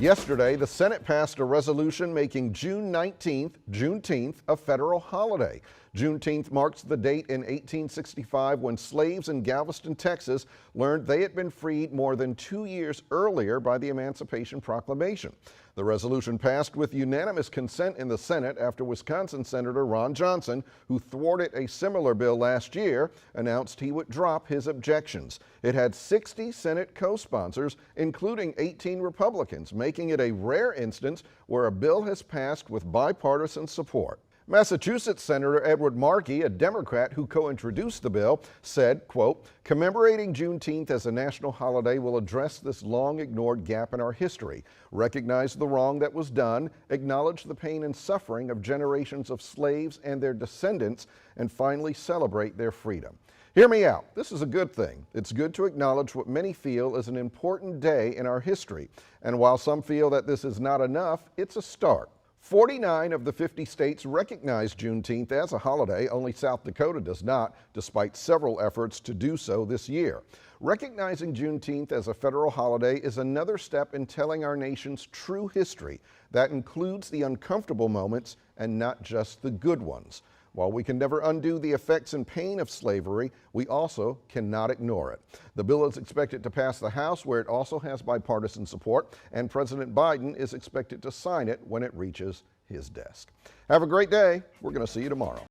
Yesterday, the Senate passed a resolution making June 19th, Juneteenth, a federal holiday. Juneteenth marks the date in 1865 when slaves in Galveston, Texas, learned they had been freed more than 2 years earlier by the Emancipation Proclamation. The resolution passed with unanimous consent in the Senate after Wisconsin Senator Ron Johnson, who thwarted a similar bill last year, announced he would drop his objections. It had 60 Senate co-sponsors, including 18 Republicans, making it a rare instance where a bill has passed with bipartisan support. Massachusetts Senator Edward Markey, a Democrat who co-introduced the bill, said, quote, "Commemorating Juneteenth as a national holiday will address this long-ignored gap in our history, recognize the wrong that was done, acknowledge the pain and suffering of generations of slaves and their descendants, and finally celebrate their freedom." Hear me out. This is a good thing. It's good to acknowledge what many feel is an important day in our history. And while some feel that this is not enough, it's a start. 49 of the 50 states recognize Juneteenth as a holiday. Only South Dakota does not, despite several efforts to do so this year. Recognizing Juneteenth as a federal holiday is another step in telling our nation's true history. That includes the uncomfortable moments and not just the good ones. While we can never undo the effects and pain of slavery, we also cannot ignore it. The bill is expected to pass the House, where it also has bipartisan support, and President Biden is expected to sign it when it reaches his desk. Have a great day. We're going to see you tomorrow.